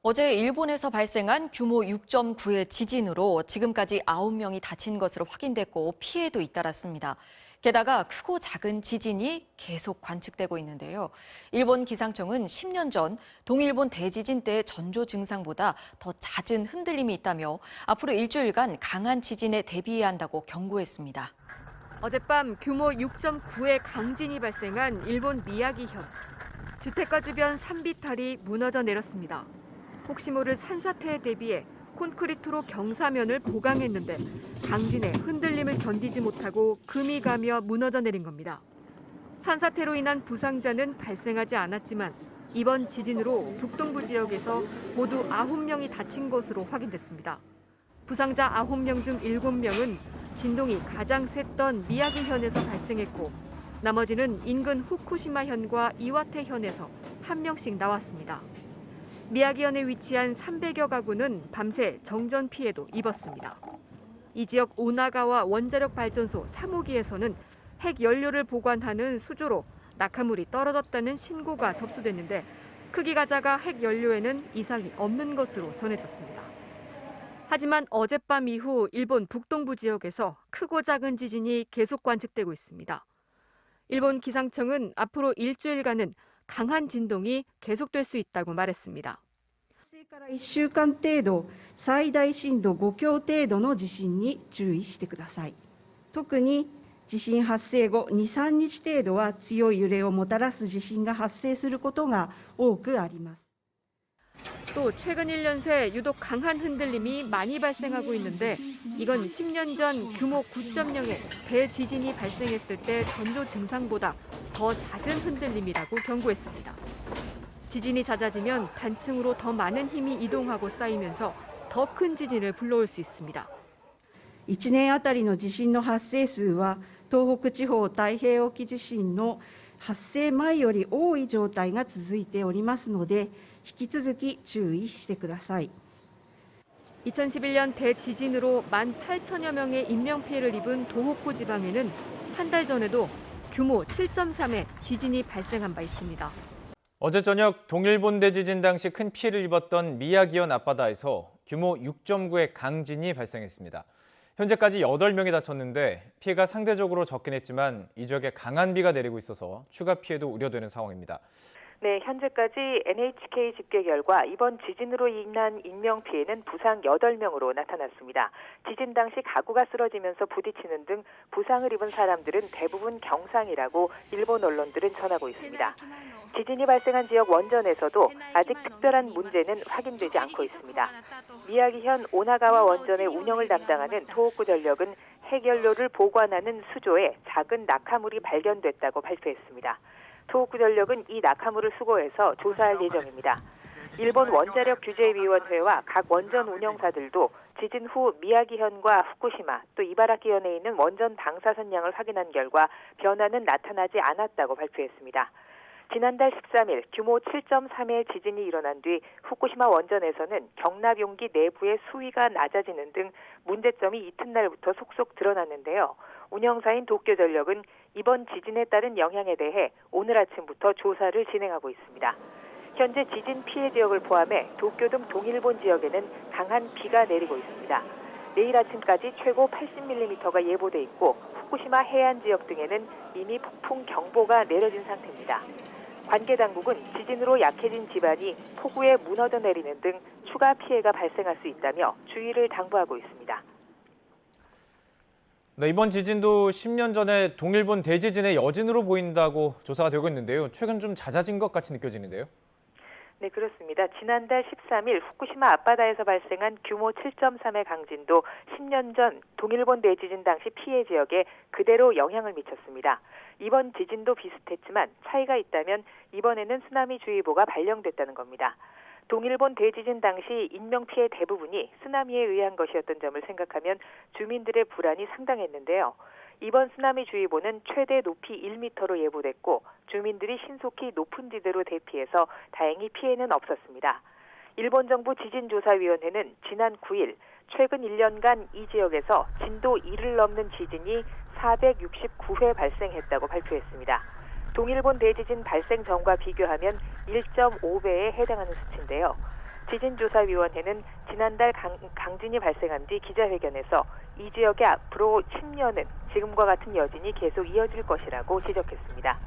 어제 일본에서 발생한 규모 6.9의 지진으로 지금까지 9명이 다친 것으로 확인됐고 피해도 잇따랐습니다. 게다가 크고 작은 지진이 계속 관측되고 있는데요. 일본 기상청은 10년 전 동일본 대지진 때의 전조 증상보다 더 잦은 흔들림이 있다며 앞으로 일주일간 강한 지진에 대비해야 한다고 경고했습니다. 어젯밤 규모 6.9의 강진이 발생한 일본 미야기현. 주택가 주변 산비탈이 무너져 내렸습니다. 혹시 모를 산사태에 대비해 콘크리트로 경사면을 보강했는데 강진의 흔들림을 견디지 못하고 금이 가며 무너져 내린 겁니다. 산사태로 인한 부상자는 발생하지 않았지만 이번 지진으로 북동부 지역에서 모두 9명이 다친 것으로 확인됐습니다. 부상자 9명 중 7명은 진동이 가장 셌던 미야기현에서 발생했고 나머지는 인근 후쿠시마현과 이와테현에서 1명씩 나왔습니다. 미야기현에 위치한 300여 가구는 밤새 정전 피해도 입었습니다. 이 지역 오나가와 원자력 발전소 3호기에서는 핵 연료를 보관하는 수조로 낙하물이 떨어졌다는 신고가 접수됐는데 크기가 작아 핵 연료에는 이상이 없는 것으로 전해졌습니다. 하지만 어젯밤 이후 일본 북동부 지역에서 크고 작은 지진이 계속 관측되고 있습니다. 일본 기상청은 앞으로 일주일간은 강한 진동이 계속될 수 있다고 말했습니다. 1週間程度、最大震度5強程度の地震に注意してください。特に地震発生後2、3日程度は強い揺れをもたらす地震が発生することが多くあります。 또 최근 1년 새 유독 강한 흔들림이 많이 발생하고 있는데 이건 10년 전 규모 9.0의 대지진이 발생했을 때 전조 증상보다 더 잦은 흔들림이라고 경고했습니다. 지진이 잦아지면 단층으로 더 많은 힘이 이동하고 쌓이면서 더 큰 지진을 불러올 수 있습니다. 1年あたりの地震の発生数は東北地方太平洋沖地震の発生前より多い状態が続いておりますので引き続き注意してください。 2011년 대지진으로 18,000여 명의 인명피해를 입은 도호쿠 지방에는 한 달 전에도 규모 7.3의 지진이 발생한 바 있습니다. 어제 저녁 동일본 대지진 당시 큰 피해를 입었던 미야기현 앞바다에서 규모 6.9의 강진이 발생했습니다. 현재까지 8명이 다쳤는데 피해가 상대적으로 적긴 했지만 이 지역에 강한 비가 내리고 있어서 추가 피해도 우려되는 상황입니다. 네, 현재까지 NHK 집계 결과 이번 지진으로 인한 인명피해는 부상 8명으로 나타났습니다. 지진 당시 가구가 쓰러지면서 부딪히는 등 부상을 입은 사람들은 대부분 경상이라고 일본 언론들은 전하고 있습니다. 지진이 발생한 지역 원전에서도 아직 특별한 문제는 확인되지 않고 있습니다. 미야기현 오나가와 원전의 운영을 담당하는 토호쿠 전력은 핵연료를 보관하는 수조에 작은 낙하물이 발견됐다고 발표했습니다. 토호쿠 전력은 이 낙하물을 수거해서 조사할 예정입니다. 일본 원자력 규제위원회와 각 원전 운영사들도 지진 후 미야기현과 후쿠시마 또 이바라키현에 있는 원전 방사선량을 확인한 결과 변화는 나타나지 않았다고 발표했습니다. 지난달 13일 규모 7.3의 지진이 일어난 뒤 후쿠시마 원전에서는 경납 용기 내부의 수위가 낮아지는 등 문제점이 이튿날부터 속속 드러났는데요. 운영사인 도쿄전력은 이번 지진에 따른 영향에 대해 오늘 아침부터 조사를 진행하고 있습니다. 현재 지진 피해 지역을 포함해 도쿄 등 동일본 지역에는 강한 비가 내리고 있습니다. 내일 아침까지 최고 80mm가 예보돼 있고 후쿠시마 해안 지역 등에는 이미 폭풍 경보가 내려진 상태입니다. 관계 당국은 지진으로 약해진 집안이 폭우에 무너져 내리는 등 추가 피해가 발생할 수 있다며 주의를 당부하고 있습니다. 네, 이번 지진도 10년 전에 동일본 대지진의 여진으로 보인다고 조사가 되고 있는데요. 최근 좀 잦아진 것 같이 느껴지는데요. 네, 그렇습니다. 지난달 13일 후쿠시마 앞바다에서 발생한 규모 7.3의 강진도 10년 전 동일본 대지진 당시 피해 지역에 그대로 영향을 미쳤습니다. 이번 지진도 비슷했지만 차이가 있다면 이번에는 쓰나미주의보가 발령됐다는 겁니다. 동일본 대지진 당시 인명피해 대부분이 쓰나미에 의한 것이었던 점을 생각하면 주민들의 불안이 상당했는데요. 이번 쓰나미주의보는 최대 높이 1m로 예보됐고 주민들이 신속히 높은 지대로 대피해서 다행히 피해는 없었습니다. 일본 정부 지진조사위원회는 지난 9일 최근 1년간 이 지역에서 진도 2를 넘는 지진이 469회 발생했다고 발표했습니다. 동일본 대지진 발생 전과 비교하면 1.5배에 해당하는 수치인데요. 지진조사위원회는 지난달 강진이 발생한 뒤 기자회견에서 이 지역에 앞으로 10년은 지금과 같은 여진이 계속 이어질 것이라고 지적했습니다.